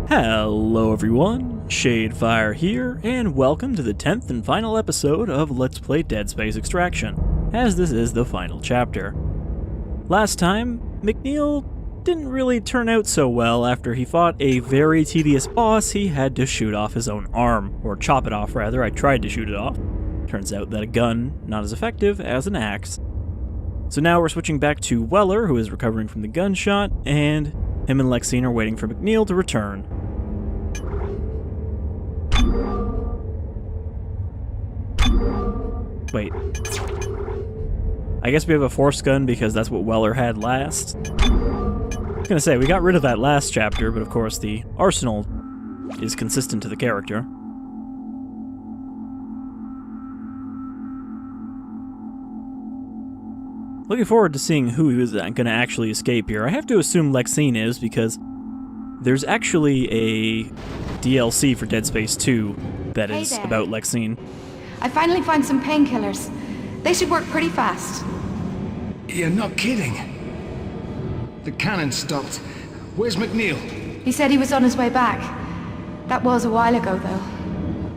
Hello everyone, Shadefire here, and welcome to the 10th and final episode of Let's Play Dead Space Extraction, as this is the final chapter. Last time, McNeil didn't really turn out so well after he fought a very tedious boss. He had to shoot off his own arm, or chop it off rather. I tried to shoot it off. Turns out that a gun, not as effective as an axe. So now we're switching back to Weller, who is recovering from the gunshot, and him and Lexine are waiting for McNeil to return. Wait. I guess we have a force gun because that's what Weller had last. I was gonna say, we got rid of that last chapter, but of course the arsenal is consistent to the character. Looking forward to seeing who is gonna actually escape here. I have to assume Lexine is, because there's actually a DLC for Dead Space 2 that is about Lexine. I finally found some painkillers. They should work pretty fast. You're not kidding. The cannon stopped. Where's McNeil? He said he was on his way back. That was a while ago, though.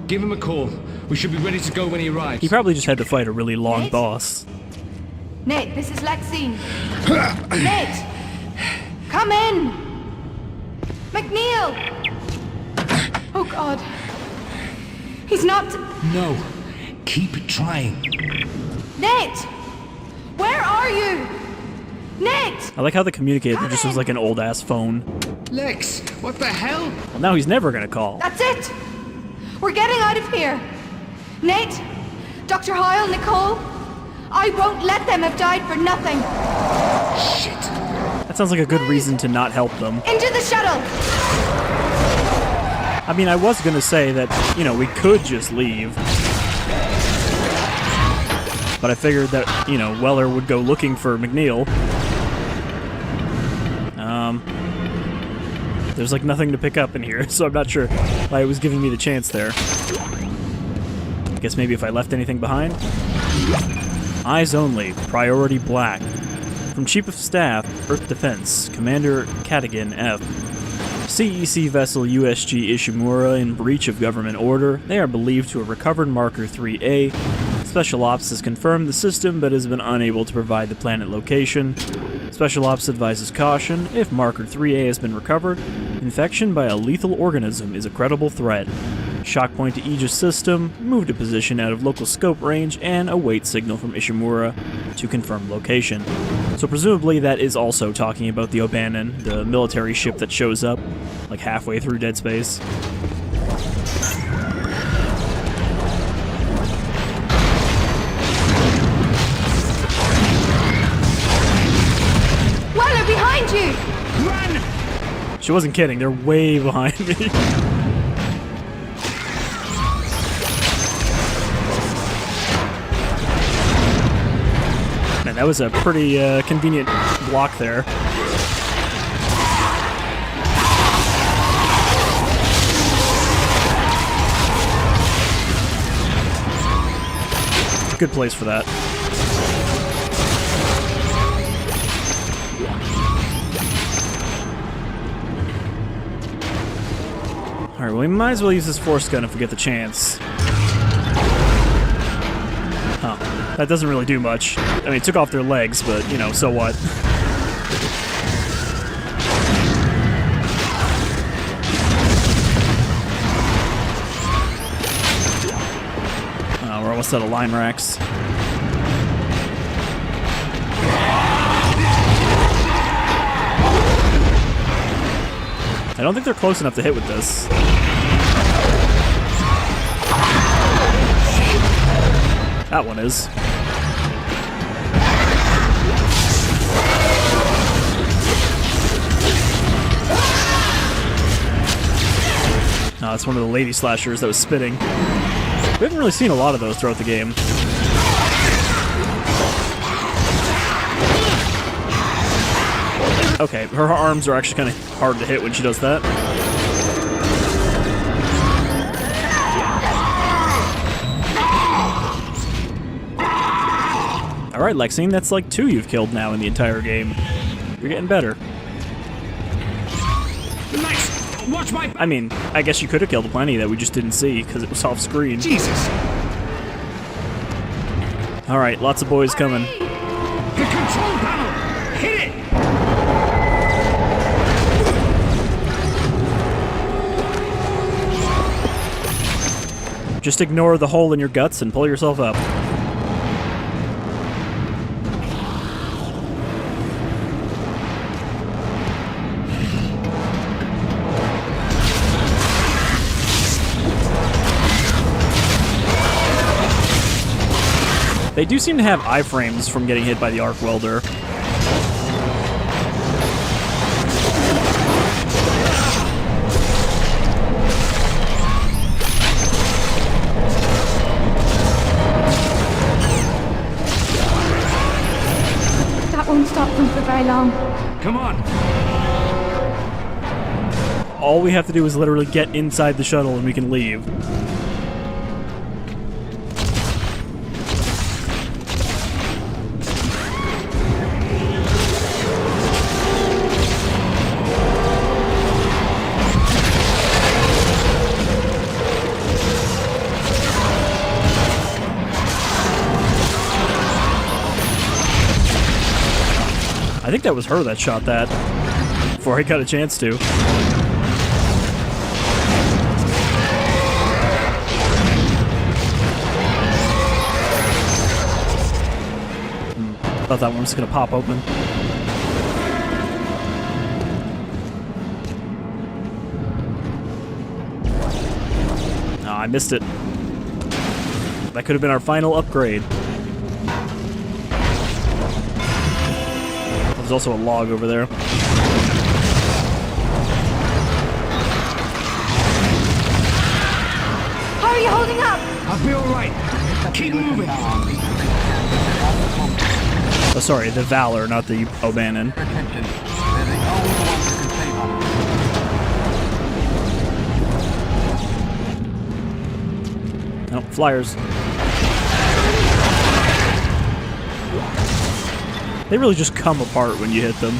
Give him a call. We should be ready to go when he arrives. He probably just had to fight a really long boss. Nate, this is Lexine. Nate! Come in! McNeil! Oh, God. He's not... No. Keep trying. Nate! Where are you? Nate! I like how they communicated. It just was like an old-ass phone. Lex, what the hell? Well, now he's never gonna call. That's it! We're getting out of here! Nate! Dr. Hoyle, Nicole! I won't let them have died for nothing! Shit. That sounds like a good reason to not help them. Into the shuttle! I mean, I was gonna say that, you know, we could just leave. But I figured that, you know, Weller would go looking for McNeil. There's like nothing to pick up in here, so I'm not sure why it was giving me the chance there. I guess maybe if I left anything behind? Eyes only, priority black. From Chief of Staff, Earth Defense, Commander Cadigan F. CEC vessel USG Ishimura in breach of government order. They are believed to have recovered Marker 3A. Special Ops has confirmed the system but has been unable to provide the planet location. Special Ops advises caution. If Marker 3A has been recovered, infection by a lethal organism is a credible threat. Shock point to Aegis system, move to position out of local scope range, and await signal from Ishimura to confirm location. So presumably that is also talking about the O'Bannon, the military ship that shows up like halfway through Dead Space. Weller, behind you! Run! She wasn't kidding, they're way behind me. Man, that was a pretty convenient block there. Good place for that. Alright, well, we might as well use this force gun if we get the chance. Huh. That doesn't really do much. I mean, it took off their legs, but, you know, so what? We're almost out of line racks. I don't think they're close enough to hit with this. That one is. Oh, it's one of the lady slashers that was spitting. We haven't really seen a lot of those throughout the game. Okay, her arms are actually kind of hard to hit when she does that. Alright, Lexine, that's like 2 you've killed now in the entire game. You're getting better. Nice! Watch my... I mean, I guess you could have killed plenty that we just didn't see because it was off screen. Jesus! Alright, lots of boys coming. The control panel! Hit it! Just ignore the hole in your guts and pull yourself up. They do seem to have iframes from getting hit by the arc welder. That won't stop them for very long. Come on! All we have to do is literally get inside the shuttle and we can leave. I think that was her that shot that before I got a chance to. Thought that one was gonna pop open. Oh, I missed it. That could have been our final upgrade. There's also a log over there. How are you holding up? I'll be alright. Keep moving. Oh, sorry, the Valor, not the O'Bannon. Nope, flyers. They really just come apart when you hit them.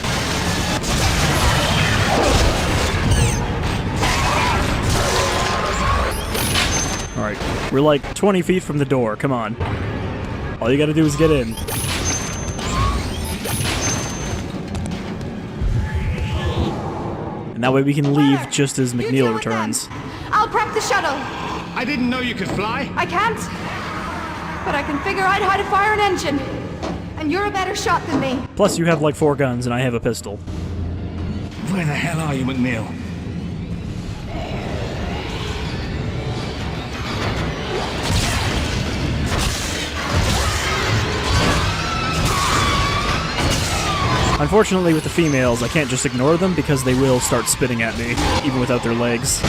Alright, we're like 20 feet from the door, come on. All you gotta do is get in. And that way we can leave just as McNeil returns. I'll prep the shuttle. I didn't know you could fly. I can't, but I can figure out how to fire an engine. And you're a better shot than me. Plus you have like 4 guns and I have a pistol. Where the hell are you, McNeil? Unfortunately with the females, I can't just ignore them because they will start spitting at me, even without their legs.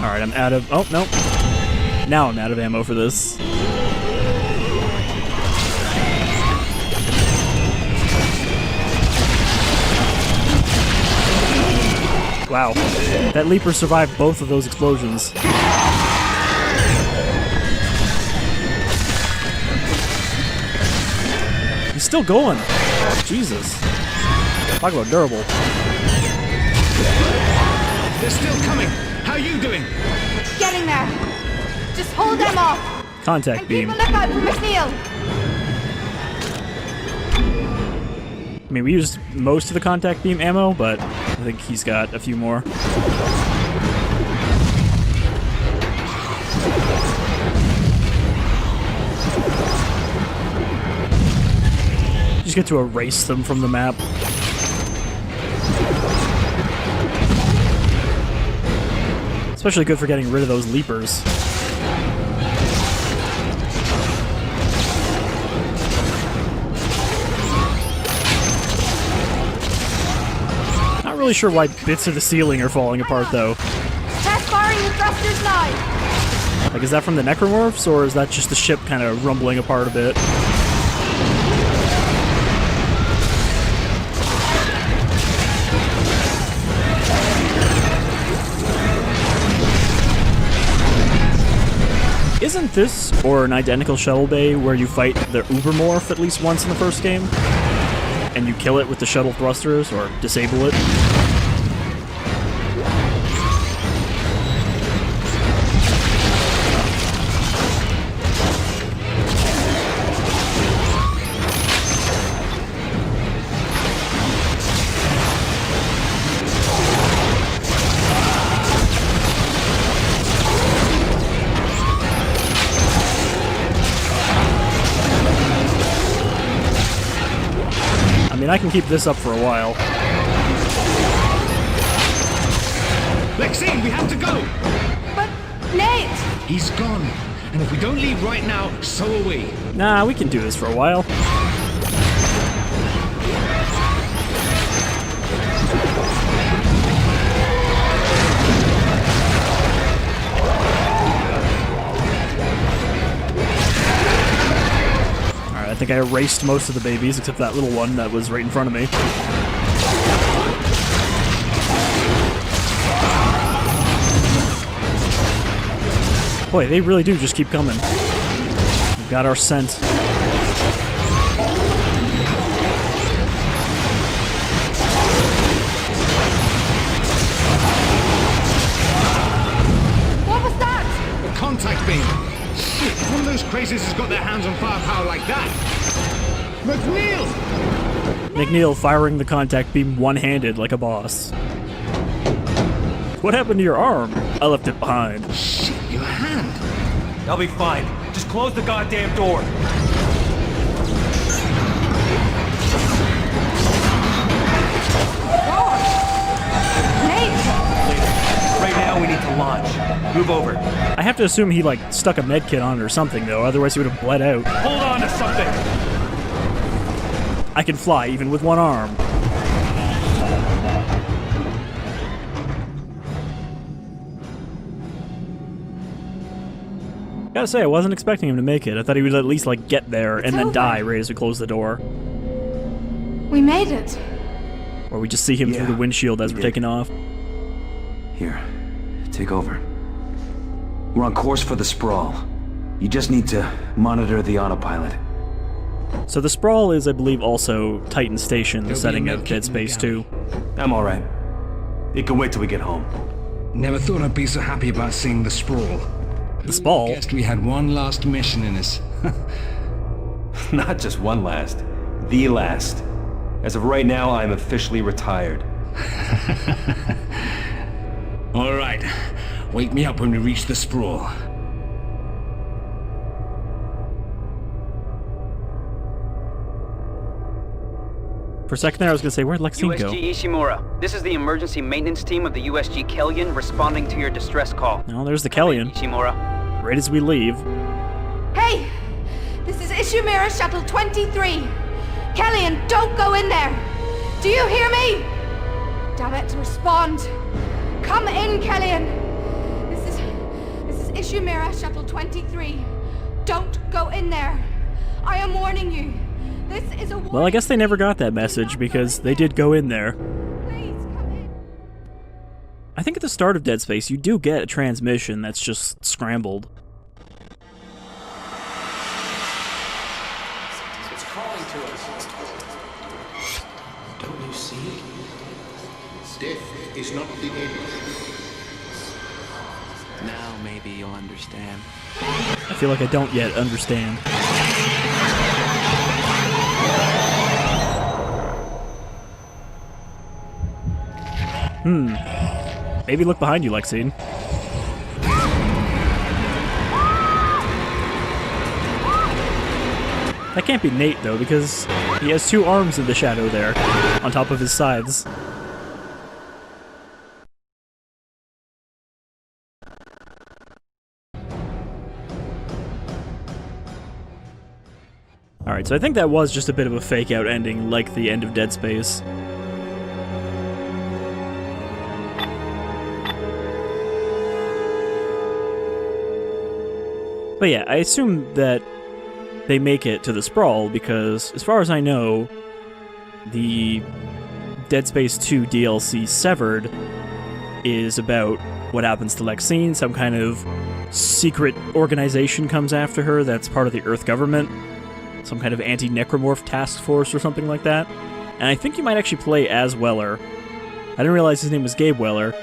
Alright, I'm out of... Oh, no. Now I'm out of ammo for this. Wow. That Leaper survived both of those explosions. He's still going. Jesus. Talk about durable. They're still coming. How are you doing? Getting there. Just hold them off. Contact And beam. keep a lookout for McNeil. I mean, we used most of the contact beam ammo, but I think he's got a few more. Just get to erase them from the map. Especially good for getting rid of those leapers. Not really sure why bits of the ceiling are falling apart, though. Test firing the thrusters live. Like, is that from the Necromorphs, or is that just the ship kind of rumbling apart a bit? Isn't this, or an identical shuttle bay, where you fight the Ubermorph at least once in the first game? And you kill it with the shuttle thrusters, or disable it? I mean, I can keep this up for a while. Lexine, we have to go! But, Nate! He's gone. And if we don't leave right now, so are we. Nah, we can do this for a while. Alright, I think I erased most of the babies, except that little one that was right in front of me. Boy, they really do just keep coming. We've got our scent. What was that? A contact beam. Shit, one of those crazies has got their hands on firepower like that. McNeill! McNeil firing the contact beam one-handed like a boss. What happened to your arm? I left it behind. Shit, your hand. I'll be fine. Just close the goddamn door. Nate! Right now we need to launch. Move over. I have to assume he, like, stuck a med kit on it or something, though, otherwise he would have bled out. Hold on to something. I can fly, even with one arm. Gotta say, I wasn't expecting him to make it. I thought he would at least, like, get there and then die right as we close the door. We made it. Or we just see him through the windshield as we're taking off. Here, take over. We're on course for the Sprawl. You just need to monitor the autopilot. So the Sprawl is, I believe, also Titan Station, the There'll be setting a of med Dead kit in the Space galley. 2. I'm alright. It can wait till we get home. Never thought I'd be so happy about seeing the Sprawl. The Sprawl? Guessed we had one last mission in us. Not just one last. The last. As of right now, I'm officially retired. All right. Wake me up when we reach the Sprawl. For a second there, I was gonna say, where'd Lexine go? USG Ishimura. This is the emergency maintenance team of the USG Kellyan responding to your distress call. Oh, there's the Kellyan. Ishimura. Right as we leave. Hey! This is Ishimura Shuttle 23. Kellyan, don't go in there! Do you hear me? Damn it, respond! Come in, Kellyan! This is Ishimura Shuttle 23. Don't go in there. I am warning you. This is a warning. Well, I guess they never got that message because they did go in there. Please, come in. I think at the start of Dead Space, you do get a transmission that's just scrambled. It's calling to us. Don't you see? Death is not the end. Now maybe you'll understand. I feel like I don't yet understand. Maybe look behind you, Lexine. That can't be Nate, though, because he has two arms in the shadow there, on top of his sides. Alright, so I think that was just a bit of a fake-out ending, like the end of Dead Space. But yeah, I assume that they make it to the Sprawl because, as far as I know, the Dead Space 2 DLC Severed is about what happens to Lexine. Some kind of secret organization comes after her that's part of the Earth government. Some kind of anti-Necromorph task force or something like that. And I think you might actually play as Weller. I didn't realize his name was Gabe Weller.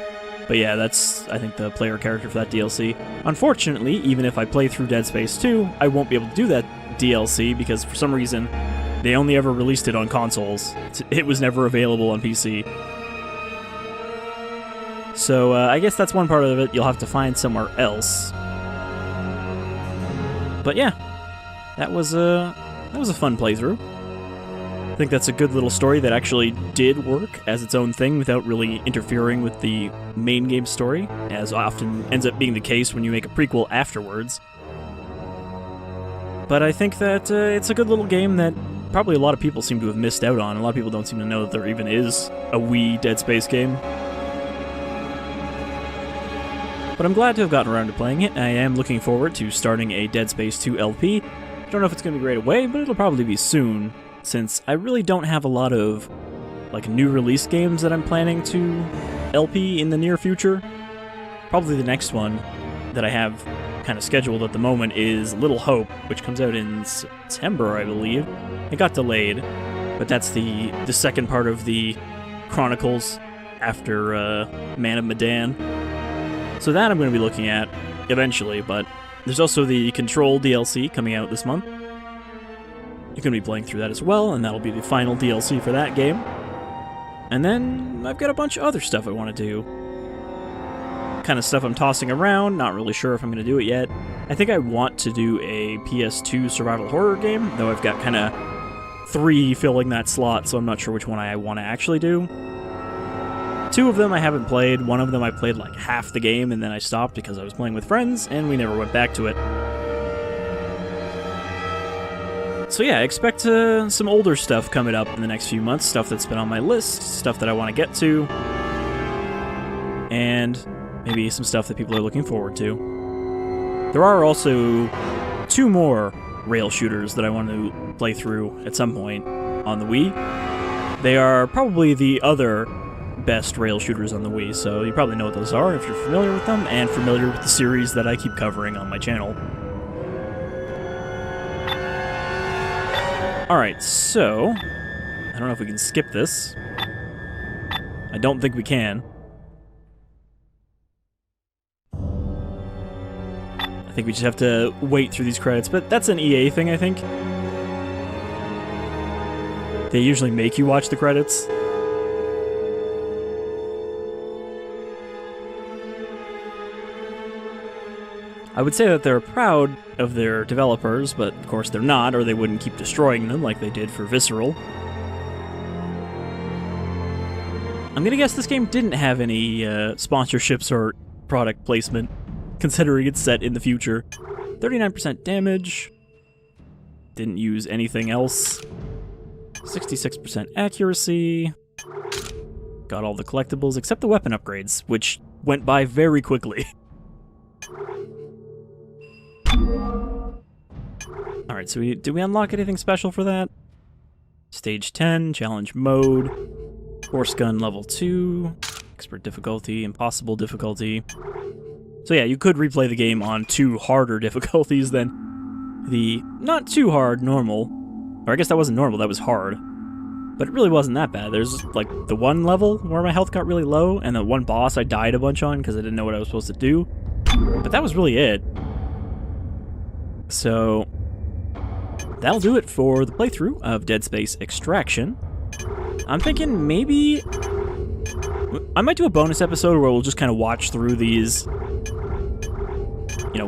But yeah, that's, I think, the player character for that DLC. Unfortunately, even if I play through Dead Space 2, I won't be able to do that DLC because for some reason, they only ever released it on consoles. It was never available on PC. So I guess that's one part of it you'll have to find somewhere else. But yeah, that was a fun playthrough. I think that's a good little story that actually did work as its own thing without really interfering with the main game story, as often ends up being the case when you make a prequel afterwards. But I think that it's a good little game that probably a lot of people seem to have missed out on. A lot of people don't seem to know that there even is a Wii Dead Space game. But I'm glad to have gotten around to playing it. I am looking forward to starting a Dead Space 2 LP. I don't know if it's going to be right away, but it'll probably be soon, since I really don't have a lot of new release games that I'm planning to LP in the near future. Probably the next one that I have kind of scheduled at the moment is Little Hope, which comes out in September, I believe. It got delayed, but that's the second part of the Chronicles after Man of Medan. So that I'm going to be looking at eventually, but there's also the Control DLC coming out this month. You're going to be playing through that as well, and that'll be the final DLC for that game. And then I've got a bunch of other stuff I want to do. Kind of stuff I'm tossing around, not really sure if I'm going to do it yet. I think I want to do a PS2 survival horror game, though I've got kind of 3 filling that slot, so I'm not sure which one I want to actually do. 2 of them I haven't played. One of them I played like half the game, and then I stopped because I was playing with friends, and we never went back to it. So yeah, expect some older stuff coming up in the next few months, stuff that's been on my list, stuff that I want to get to, and maybe some stuff that people are looking forward to. There are also 2 more rail shooters that I want to play through at some point on the Wii. They are probably the other best rail shooters on the Wii, so you probably know what those are if you're familiar with them, and familiar with the series that I keep covering on my channel. Alright, so I don't know if we can skip this. I don't think we can. I think we just have to wait through these credits, but that's an EA thing, I think. They usually make you watch the credits. I would say that they're proud of their developers, but of course they're not, or they wouldn't keep destroying them like they did for Visceral. I'm gonna guess this game didn't have any sponsorships or product placement, considering it's set in the future. 39% damage. Didn't use anything else. 66% accuracy. Got all the collectibles except the weapon upgrades, which went by very quickly. Alright, so did we unlock anything special for that? Stage 10, challenge mode, horse gun level 2, expert difficulty, impossible difficulty. So yeah, you could replay the game on 2 harder difficulties than the not too hard normal. Or I guess that wasn't normal, that was hard. But it really wasn't that bad. There's like the one level where my health got really low, and the one boss I died a bunch on because I didn't know what I was supposed to do. But that was really it. So that'll do it for the playthrough of Dead Space Extraction. I'm thinking maybe I might do a bonus episode where we'll just kind of watch through these,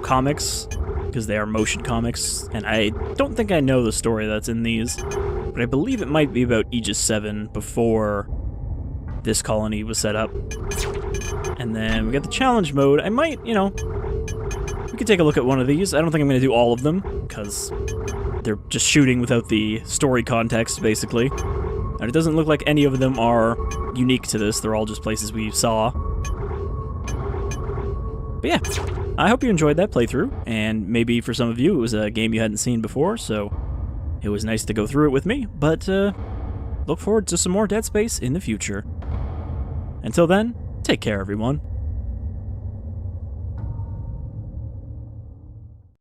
comics, because they are motion comics, and I don't think I know the story that's in these, but I believe it might be about Aegis 7 before this colony was set up. And then we got the challenge mode. I might, we could take a look at one of these. I don't think I'm going to do all of them, because they're just shooting without the story context, basically. And it doesn't look like any of them are unique to this. They're all just places we saw. But yeah, I hope you enjoyed that playthrough, and maybe for some of you it was a game you hadn't seen before, so it was nice to go through it with me, but look forward to some more Dead Space in the future. Until then, take care everyone.